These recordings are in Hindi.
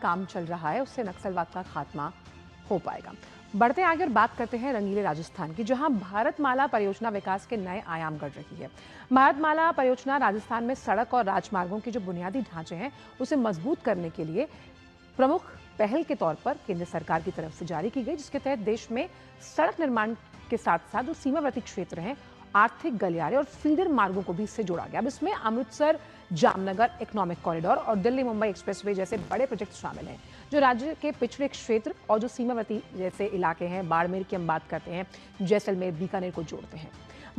काम चल रहा है उससे नक्सलवाद का खात्मा हो पाएगा। बढ़ते आगे और बात करते हैं रंगीले राजस्थान की, जहां भारतमाला परियोजना विकास के नए आयाम गढ़ रही है। भारतमाला परियोजना राजस्थान में सड़क और राजमार्गों के जो बुनियादी ढांचे हैं उसे मजबूत करने के लिए प्रमुख पहल के तौर पर केंद्र सरकार की तरफ से जारी की गई, जिसके तहत देश में सड़क निर्माण के साथ साथ जो सीमावर्ती क्षेत्र हैं, आर्थिक गलियारे और फीडर मार्गों को भी इससे जोड़ा गया। अब इसमें अमृतसर जामनगर इकोनॉमिक कॉरिडोर और दिल्ली मुंबई एक्सप्रेसवे जैसे बड़े प्रोजेक्ट शामिल हैं, जो राज्य के पिछड़े क्षेत्र और जो सीमावर्ती जैसे इलाके हैं, बाड़मेर की हम बात करते हैं, जैसलमेर बीकानेर को जोड़ते हैं।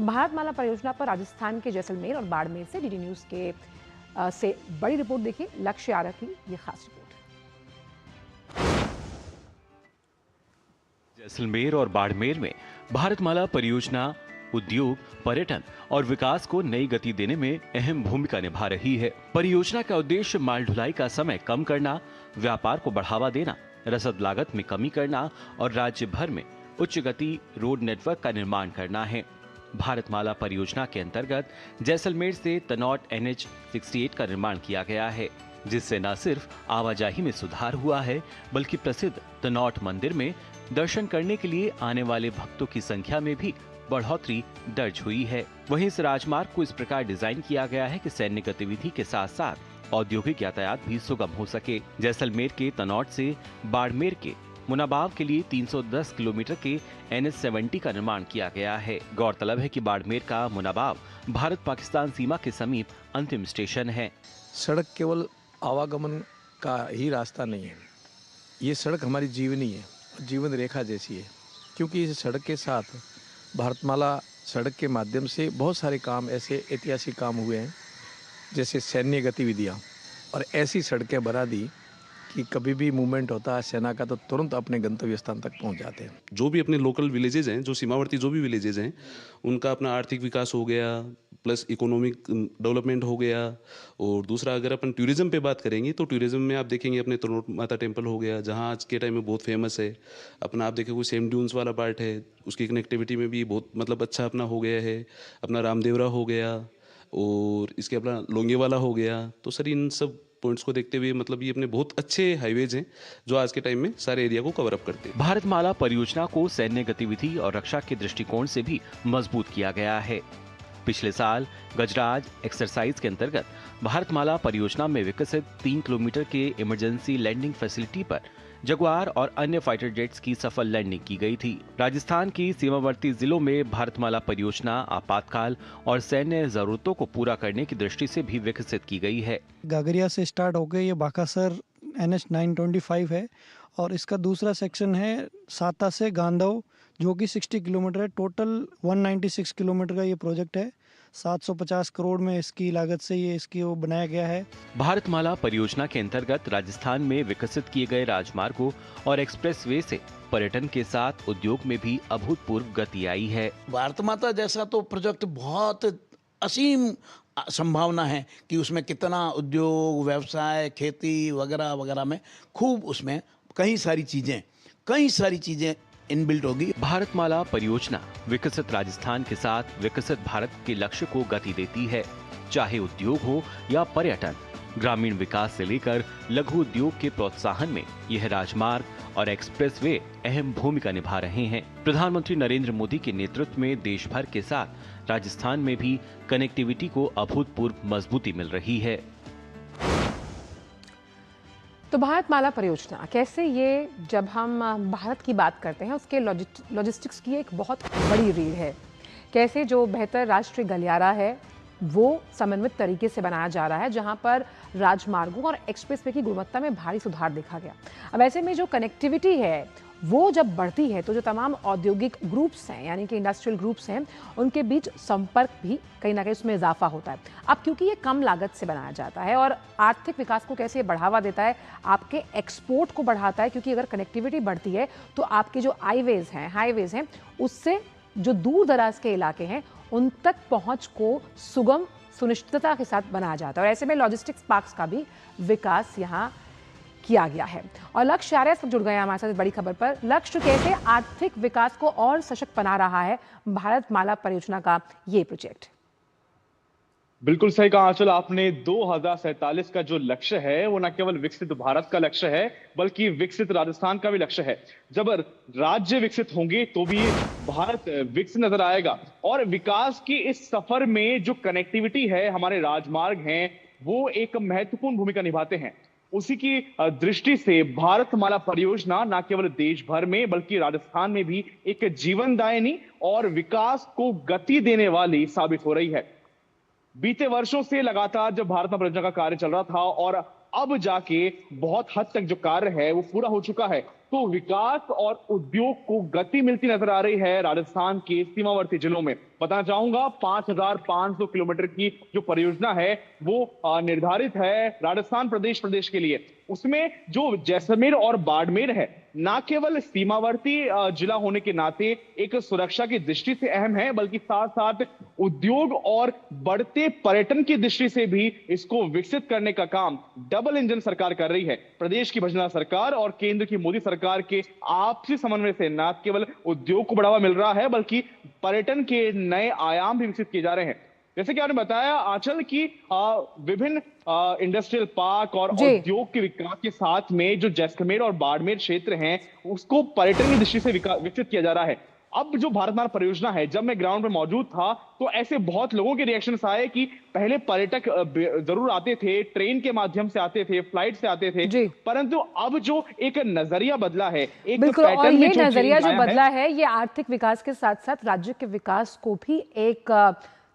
भारतमाला परियोजना पर राजस्थान के जैसलमेर और बाड़मेर से डीडी न्यूज के से बड़ी रिपोर्ट देखिए लक्ष्य आरा की ये खास रिपोर्ट। जैसलमेर और बाड़मेर में भारतमाला परियोजना उद्योग, पर्यटन और विकास को नई गति देने में अहम भूमिका निभा रही है। परियोजना का उद्देश्य माल ढुलाई का समय कम करना, व्यापार को बढ़ावा देना, रसद लागत में कमी करना और राज्य भर में उच्च गति रोड नेटवर्क का निर्माण करना है। भारतमाला परियोजना के अंतर्गत जैसलमेर से तनौट NH 68 का निर्माण किया गया है, जिससे न सिर्फ आवाजाही में सुधार हुआ है, बल्कि प्रसिद्ध तनौट मंदिर में दर्शन करने के लिए आने वाले भक्तों की संख्या में भी बढ़ोतरी दर्ज हुई है। वहीं इस राजमार्ग को इस प्रकार डिजाइन किया गया है कि सैन्य गतिविधि के साथ साथ औद्योगिक यातायात भी सुगम हो सके। जैसलमेर के तनौट से बाड़मेर के मुनाबाव के लिए 310 किलोमीटर के NH 70 का निर्माण किया गया है। गौरतलब है कि बाड़मेर का मुनाबाव भारत पाकिस्तान सीमा के समीप अंतिम स्टेशन है। सड़क केवल आवागमन का ही रास्ता नहीं है, ये सड़क हमारी जीवनी है, जीवन रेखा जैसी है, क्योंकि इस सड़क के साथ भारतमाला सड़क के माध्यम से बहुत सारे काम ऐसे ऐतिहासिक काम हुए हैं, जैसे सैन्य गतिविधियाँ, और ऐसी सड़कें बना दी कि कभी भी मूवमेंट होता है सेना का तो तुरंत अपने गंतव्य स्थान तक पहुंच जाते हैं। जो भी अपने लोकल विलेजेज हैं, जो सीमावर्ती जो भी विलेजेज हैं, उनका अपना आर्थिक विकास हो गया, प्लस इकोनॉमिक डेवलपमेंट हो गया। और दूसरा, अगर अपन टूरिज्म पे बात करेंगे तो टूरिज्म में आप देखेंगे अपने तनौट माता टेम्पल हो गया, जहाँ आज के टाइम में बहुत फेमस है। अपना आप देखेंगे सेम ड्यून्स वाला पार्ट है, उसकी कनेक्टिविटी में भी बहुत मतलब अच्छा अपना हो गया है। अपना रामदेवरा हो गया और इसके अपना लोंगेवाला हो गया। तो सर इन सब पॉइंट्स को देखते हुए मतलब ये अपने बहुत अच्छे हाईवेज हैं जो आज के टाइम में सारे एरिया को कवर अप करते हैं। भारतमाला परियोजना को सैन्य गतिविधि और रक्षा के दृष्टिकोण से भी मजबूत किया गया है। पिछले साल गजराज एक्सरसाइज के अंतर्गत भारतमाला परियोजना में विकसित 3 किलोमीटर के इमरजेंसी लैंडिंग फैसिलिटी पर जगुआर और अन्य फाइटर जेट्स की सफल लैंडिंग की गई थी। राजस्थान की सीमावर्ती जिलों में भारतमाला परियोजना आपातकाल और सैन्य जरूरतों को पूरा करने की दृष्टि से भी विकसित की गई है। गागरिया से स्टार्ट होकर ये बाकासर NH 925 है और इसका दूसरा सेक्शन है साता से गांधव, जो कि 60 किलोमीटर है। टोटल 196 किलोमीटर का ये प्रोजेक्ट है। 750 करोड़ में इसकी लागत से ये इसकी वो बनाया गया है। भारतमाला परियोजना के अंतर्गत राजस्थान में विकसित किए गए राजमार्गों और एक्सप्रेसवे से पर्यटन के साथ उद्योग में भी अभूतपूर्व गति आई है। भारतमाता जैसा तो प्रोजेक्ट बहुत असीम संभावना है कि उसमें कितना उद्योग, व्यवसाय, खेती वगैरह वगैरह में खूब उसमें कई सारी चीजें इनबिल्ट होगी। भारतमाला परियोजना विकसित राजस्थान के साथ विकसित भारत के लक्ष्य को गति देती है। चाहे उद्योग हो या पर्यटन, ग्रामीण विकास से लेकर लघु उद्योग के प्रोत्साहन में यह राजमार्ग और एक्सप्रेसवे अहम भूमिका निभा रहे हैं। प्रधानमंत्री नरेंद्र मोदी के नेतृत्व में देश भर के साथ राजस्थान में भी कनेक्टिविटी को अभूतपूर्व मजबूती मिल रही है। तो भारतमाला परियोजना कैसे, ये जब हम भारत की बात करते हैं उसके लॉजिस्टिक्स की एक बहुत बड़ी रीढ़ है। कैसे जो बेहतर राष्ट्रीय गलियारा है वो समन्वित तरीके से बनाया जा रहा है, जहां पर राजमार्गों और एक्सप्रेसवे की गुणवत्ता में भारी सुधार देखा गया। अब ऐसे में जो कनेक्टिविटी है वो जब बढ़ती है तो जो तमाम औद्योगिक ग्रुप्स हैं, यानी कि इंडस्ट्रियल ग्रुप्स हैं, उनके बीच संपर्क भी कहीं ना कहीं उसमें इजाफा होता है। अब क्योंकि ये कम लागत से बनाया जाता है और आर्थिक विकास को कैसे बढ़ावा देता है, आपके एक्सपोर्ट को बढ़ाता है, क्योंकि अगर कनेक्टिविटी बढ़ती है तो आपके जो हाईवेज हैं उससे जो दूर दराज के इलाके हैं उन तक पहुंच को सुगम सुनिश्चितता के साथ बनाया जाता है। और ऐसे में लॉजिस्टिक्स पार्क्स का भी विकास यहाँ किया गया है। और लक्ष्य आर्य जुड़ गए हमारे साथ बड़ी खबर पर। लक्ष्य, कैसे आर्थिक विकास को और सशक्त बना रहा है भारतमाला परियोजना का ये प्रोजेक्ट? बिल्कुल सही कहा आंचल आपने। 2047 का जो लक्ष्य है वो न केवल विकसित भारत का लक्ष्य है बल्कि विकसित राजस्थान का भी लक्ष्य है। जब राज्य विकसित होंगे तो भी भारत विकसित नजर आएगा। और विकास की इस सफर में जो कनेक्टिविटी है, हमारे राजमार्ग हैं, वो एक महत्वपूर्ण भूमिका निभाते हैं। उसी की दृष्टि से भारतमाला परियोजना न केवल देश भर में बल्कि राजस्थान में भी एक जीवनदायिनी और विकास को गति देने वाली साबित हो रही है। बीते वर्षों से लगातार जब भारतमाला परियोजना का कार्य चल रहा था और अब जाके बहुत हद तक जो कार्य है वो पूरा हो चुका है, तो विकास और उद्योग को गति मिलती नजर आ रही है राजस्थान के सीमावर्ती जिलों में। बताना चाहूंगा 5500 किलोमीटर की जो परियोजना है वो निर्धारित है राजस्थान प्रदेश के लिए। उसमें जो जैसलमेर और बाड़मेर है, ना केवल सीमावर्ती जिला होने के नाते एक सुरक्षा की दृष्टि से अहम है बल्कि साथ साथ उद्योग और बढ़ते पर्यटन की दृष्टि से भी इसको विकसित करने का काम डबल इंजन सरकार कर रही है। प्रदेश की भजनलाल सरकार और केंद्र की मोदी सरकार के आपसी समन्वय से न केवल उद्योग को बढ़ावा मिल रहा है बल्कि पर्यटन के नए आयाम भी विकसित किए जा रहे हैं। जैसे कि आपने बताया आंचल की विभिन्न इंडस्ट्रियल पार्क और जी। उद्योग के विकास के साथ में जो जैसलमेर और बाड़मेर क्षेत्र हैं उसको पर्यटन की दृष्टि से विकसित किया जा रहा है। अब जो भारतमाला परियोजना है, जब मैं ग्राउंड पर मौजूद था तो ऐसे बहुत लोगों के रिएक्शंस आए कि पहले पर्यटक जरूर आते थे, ट्रेन के माध्यम से आते थे, फ्लाइट से आते थे, जी। परंतु अब जो एक नजरिया बदला है, एक बिल्कुल, और पैटर्न में ये जो नजरिया चेंज जो आया है, बदला है, ये आर्थिक विकास के साथ साथ राज्य के विकास को भी एक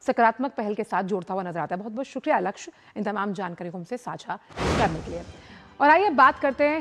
सकारात्मक पहल के साथ जोड़ता हुआ नजर आता है। बहुत बहुत शुक्रिया लक्ष्य इन तमाम जानकारी को हमसे साझा करने के लिए। और आइए बात करते हैं